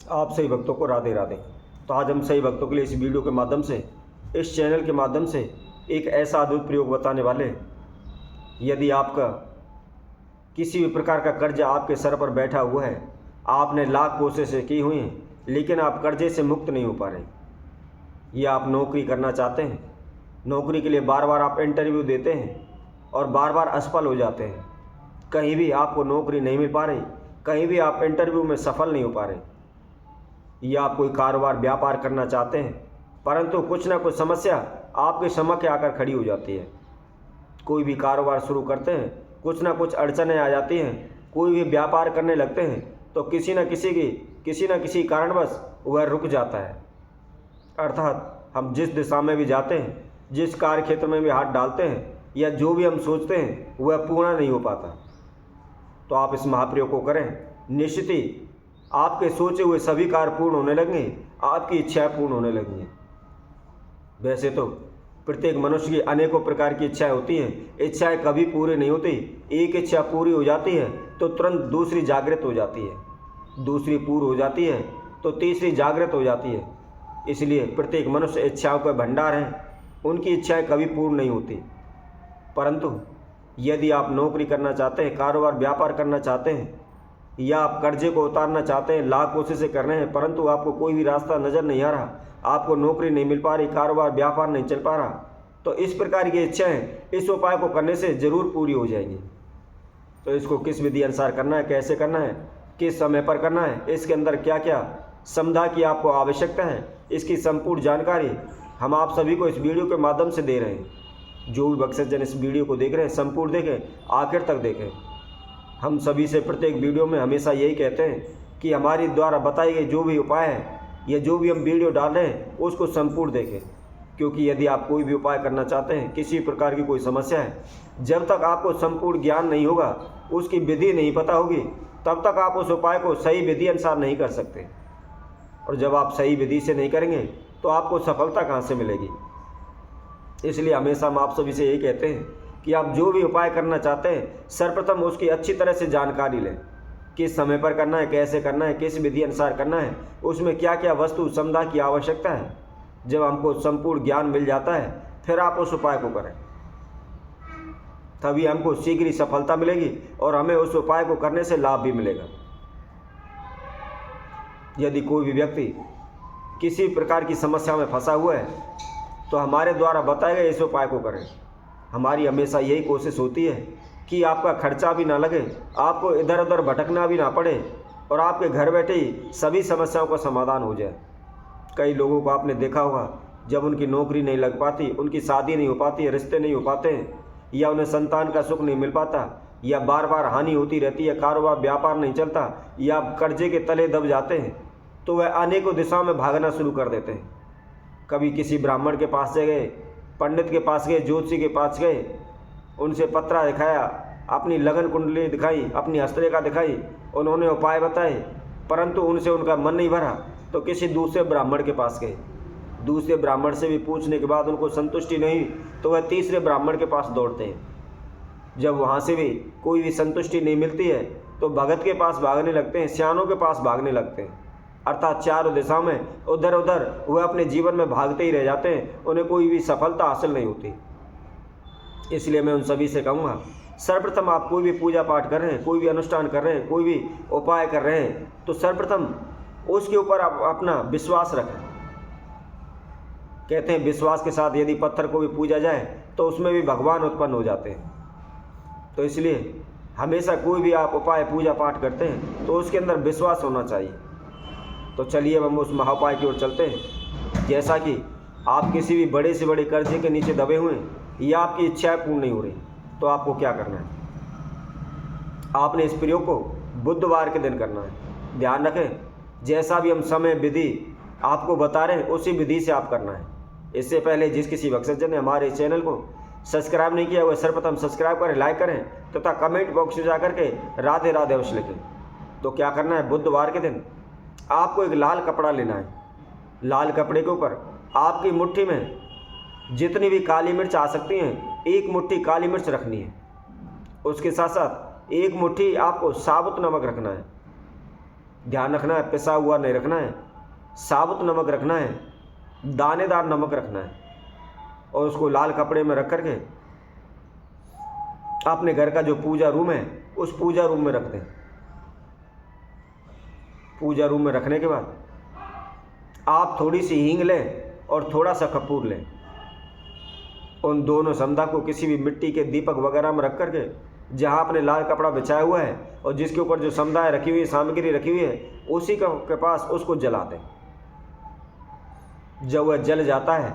आप सही भक्तों को राधे राधे। तो आज हम सही भक्तों के लिए इस वीडियो के माध्यम से, इस चैनल के माध्यम से एक ऐसा अद्भुत प्रयोग बताने वाले हैं। यदि आपका किसी भी प्रकार का कर्ज आपके सर पर बैठा हुआ है, आपने लाख कोशिशें की हुई हैं लेकिन आप कर्जे से मुक्त नहीं हो पा रहे, या आप नौकरी करना चाहते हैं, नौकरी के लिए बार बार आप इंटरव्यू देते हैं और बार बार असफल हो जाते हैं, कहीं भी आपको नौकरी नहीं मिल पा रही, कहीं भी आप इंटरव्यू में सफल नहीं हो पा रहे, या आप कोई कारोबार व्यापार करना चाहते हैं परंतु कुछ ना कुछ समस्या आपके समक्ष आकर खड़ी हो जाती है। कोई भी कारोबार शुरू करते हैं, कुछ ना कुछ अड़चनें आ जाती हैं, कोई भी व्यापार करने लगते हैं तो किसी न किसी कारणवश वह रुक जाता है। अर्थात हम जिस दिशा में भी जाते हैं, जिस कार्य क्षेत्र में भी हाथ डालते हैं, या जो भी हम सोचते हैं वह पूर्ण नहीं हो पाता। तो आप इस महाप्रयोग को करें, निश्चित ही आपके सोचे हुए सभी कार्य पूर्ण होने लगेंगे, आपकी इच्छाएं पूर्ण होने लगेंगी। वैसे तो प्रत्येक मनुष्य की अनेकों प्रकार की इच्छाएं होती हैं, इच्छाएं कभी पूरी नहीं होती। एक इच्छा पूरी हो जाती है तो तुरंत दूसरी जागृत हो जाती है, दूसरी पूर्ण हो जाती है तो तीसरी जागृत हो जाती है। इसलिए प्रत्येक मनुष्य इच्छाओं का भंडार है, उनकी इच्छाएं कभी पूर्ण नहीं होती। परंतु यदि आप नौकरी करना चाहते हैं, कारोबार व्यापार करना चाहते हैं, या आप कर्जे को उतारना चाहते हैं, लाख कोशिशें कर रहे हैं परंतु आपको कोई भी रास्ता नज़र नहीं आ रहा, आपको नौकरी नहीं मिल पा रही, कारोबार व्यापार नहीं चल पा रहा, तो इस प्रकार की इच्छाएं इस उपाय को करने से ज़रूर पूरी हो जाएंगी। तो इसको किस विधि अनुसार करना है, कैसे करना है, किस समय पर करना है, इसके अंदर क्या क्या समझा की आपको आवश्यकता है, इसकी संपूर्ण जानकारी हम आप सभी को इस वीडियो के माध्यम से दे रहे हैं। जो भी भक्तजन इस वीडियो को देख रहे हैं संपूर्ण देखें, आखिर तक देखें। हम सभी से प्रत्येक वीडियो में हमेशा यही कहते हैं कि हमारी द्वारा बताई गई जो भी उपाय है या जो भी हम वीडियो डाल रहे हैं उसको संपूर्ण देखें, क्योंकि यदि आप कोई भी उपाय करना चाहते हैं, किसी प्रकार की कोई समस्या है, जब तक आपको संपूर्ण ज्ञान नहीं होगा, उसकी विधि नहीं पता होगी, तब तक आप उस उपाय को सही विधि अनुसार नहीं कर सकते। और जब आप सही विधि से नहीं करेंगे तो आपको सफलता कहाँ से मिलेगी। इसलिए हमेशा हम आप सभी से यही कहते हैं कि आप जो भी उपाय करना चाहते हैं सर्वप्रथम उसकी अच्छी तरह से जानकारी लें, किस समय पर करना है, कैसे करना है, किस विधि अनुसार करना है, उसमें क्या क्या वस्तु समुदाय की आवश्यकता है। जब हमको संपूर्ण ज्ञान मिल जाता है फिर आप उस उपाय को करें, तभी हमको शीघ्र ही सफलता मिलेगी और हमें उस उपाय को करने से लाभ भी मिलेगा। यदि कोई भी व्यक्ति किसी प्रकार की समस्या में फंसा हुआ है तो हमारे द्वारा बताए गए इस उपाय को करें। हमारी हमेशा यही कोशिश होती है कि आपका खर्चा भी ना लगे, आपको इधर उधर भटकना भी ना पड़े और आपके घर बैठे ही सभी समस्याओं का समाधान हो जाए। कई लोगों को आपने देखा होगा, जब उनकी नौकरी नहीं लग पाती, उनकी शादी नहीं हो पाती है, रिश्ते नहीं हो पाते हैं, या उन्हें संतान का सुख नहीं मिल पाता, या बार बार हानि होती रहती है, कारोबार व्यापार नहीं चलता, या कर्जे के तले दब जाते हैं, तो वह अनेकों दिशाओं में भागना शुरू कर देते हैं। कभी किसी ब्राह्मण के पास से गए, पंडित के पास गए, ज्योतिषी के पास गए, उनसे पत्रा दिखाया, अपनी लगन कुंडली दिखाई, अपनी हस्तरेखा दिखाई, उन्होंने उपाय बताए, परंतु उनसे उनका मन नहीं भरा तो किसी दूसरे ब्राह्मण के पास गए। दूसरे ब्राह्मण से भी पूछने के बाद उनको संतुष्टि नहीं तो वह तीसरे ब्राह्मण के पास दौड़ते हैं। जब वहाँ से भी कोई भी संतुष्टि नहीं मिलती है तो भगत के पास भागने लगते हैं, सियानों के पास भागने लगते हैं। अर्थात चारों दिशाओं में उधर उधर वह अपने जीवन में भागते ही रह जाते हैं, उन्हें कोई भी सफलता हासिल नहीं होती। इसलिए मैं उन सभी से कहूँगा, सर्वप्रथम आप कोई भी पूजा पाठ कर रहे हैं, कोई भी अनुष्ठान कर रहे हैं, कोई भी उपाय कर रहे हैं, तो सर्वप्रथम उसके ऊपर आप अपना विश्वास रखें। कहते हैं विश्वास के साथ यदि पत्थर को भी पूजा जाए तो उसमें भी भगवान उत्पन्न हो जाते हैं। तो इसलिए हमेशा कोई भी आप उपाय पूजा पाठ करते हैं तो उसके अंदर विश्वास होना चाहिए। तो चलिए हम उस महाउपाय की ओर चलते हैं। जैसा कि आप किसी भी बड़े से बड़े कर्जे के नीचे दबे हुए हैं या आपकी इच्छाएं पूर्ण नहीं हो रही, तो आपको क्या करना है, आपने इस प्रयोग को बुधवार के दिन करना है। ध्यान रखें, जैसा भी हम समय विधि आपको बता रहे हैं उसी विधि से आप करना है। इससे पहले जिस किसी भक्तजन ने हमारे चैनल को सब्सक्राइब नहीं किया हुआ, सर्वप्रथम सब्सक्राइब करें, लाइक करें तथा कमेंट बॉक्स में जाकर के राधे राधे अवश्य लिखें। तो क्या करना है, बुधवार के दिन आपको एक लाल कपड़ा लेना है। लाल कपड़े के ऊपर आपकी मुट्ठी में जितनी भी काली मिर्च आ सकती हैं, एक मुट्ठी काली मिर्च रखनी है। उसके साथ साथ एक मुट्ठी आपको साबुत नमक रखना है। ध्यान रखना है, पिसा हुआ नहीं रखना है, साबुत नमक रखना है, दानेदार नमक रखना है, और उसको लाल कपड़े में रख करके अपने घर का जो पूजा रूम है उस पूजा रूम में रख दें। पूजा रूम में रखने के बाद आप थोड़ी सी हींग लें और थोड़ा सा कपूर लें। उन दोनों समधा को किसी भी मिट्टी के दीपक वगैरह में रख करके जहाँ आपने लाल कपड़ा बिछाया हुआ है और जिसके ऊपर जो समुदाय रखी हुई सामग्री रखी हुई है उसी के पास उसको जला दें। जब वह जल जाता है,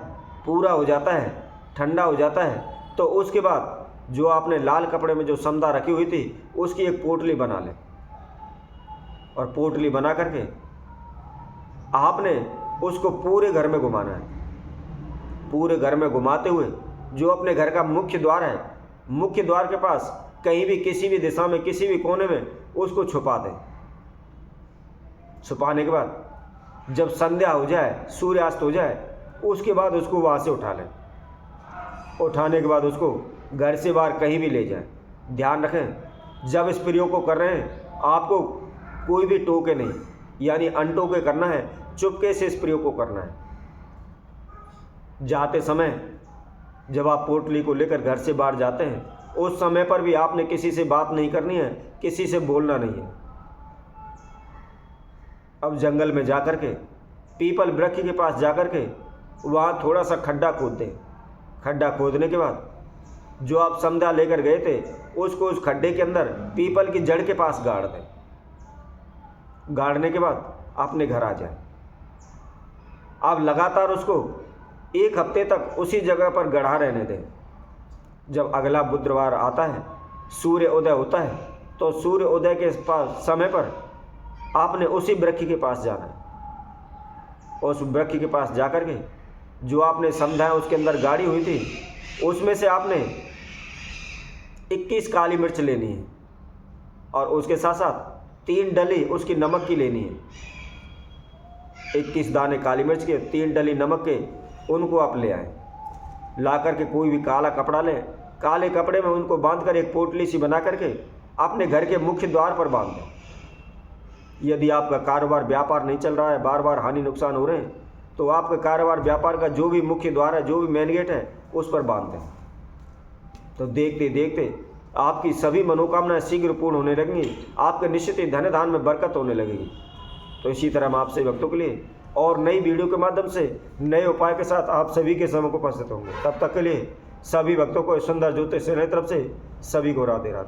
पूरा हो जाता है, ठंडा हो जाता है, तो उसके बाद जो आपने लाल कपड़े में जो समुदा रखी हुई थी उसकी एक पोटली बना लें। और पोटली बना करके आपने उसको पूरे घर में घुमाना है। पूरे घर में घुमाते हुए जो अपने घर का मुख्य द्वार है, मुख्य द्वार के पास कहीं भी किसी भी दिशा में किसी भी कोने में उसको छुपा दें। छुपाने के बाद जब संध्या हो जाए, सूर्यास्त हो जाए, उसके बाद उसको वहाँ से उठा लें। उठाने के बाद उसको घर से बाहर कहीं भी ले जाएं। ध्यान रखें, जब इस प्रयोग को कर रहे हैं आपको कोई भी टोके नहीं, यानी अनटोके करना है, चुपके से इस प्रयोग को करना है। जाते समय जब आप पोटली को लेकर घर से बाहर जाते हैं उस समय पर भी आपने किसी से बात नहीं करनी है, किसी से बोलना नहीं है। अब जंगल में जाकर के पीपल वृक्ष के पास जाकर के वहाँ थोड़ा सा खड्डा खोद दें। खड्डा खोदने के बाद जो आप समुदा लेकर गए थे उसको उस खड्डे के अंदर पीपल की जड़ के पास गाड़ दें। गाड़ने के बाद अपने घर आ जाए। आप लगातार उसको 1 हफ्ते तक उसी जगह पर गढ़ा रहने दें। जब अगला बुधवार आता है, सूर्य उदय होता है, तो सूर्य उदय के समय पर आपने उसी वृक्ष के पास जाना है। उस वृक्ष के पास जाकर के जो आपने समुदाय उसके अंदर गाड़ी हुई थी उसमें से आपने 21 काली मिर्च लेनी है और उसके साथ साथ 3 डली उसकी नमक की लेनी है। 21 दाने काली मिर्च के, 3 डली नमक के, उनको आप ले आए। ला करके कोई भी काला कपड़ा लें, काले कपड़े में उनको बांधकर एक पोटली सी बना करके अपने घर के मुख्य द्वार पर बांध दें। यदि आपका कारोबार व्यापार नहीं चल रहा है, बार बार हानि नुकसान हो रहे हैं, तो आपके कारोबार व्यापार का जो भी मुख्य द्वार है, जो भी मेन गेट है, उस पर बांध दें। तो देखते देखते आपकी सभी मनोकामनाएं शीघ्र पूर्ण होने लगेंगी। आपके निश्चित ही धन धान में बरकत होने लगेगी। तो इसी तरह हम आपसे भक्तों के लिए और नई वीडियो के माध्यम से नए उपाय के साथ आप सभी के समय को उपस्थित होंगे। तब तक के लिए सभी भक्तों को सुंदर ज्योतिष सेना की तरफ से सभी को राधे राधे।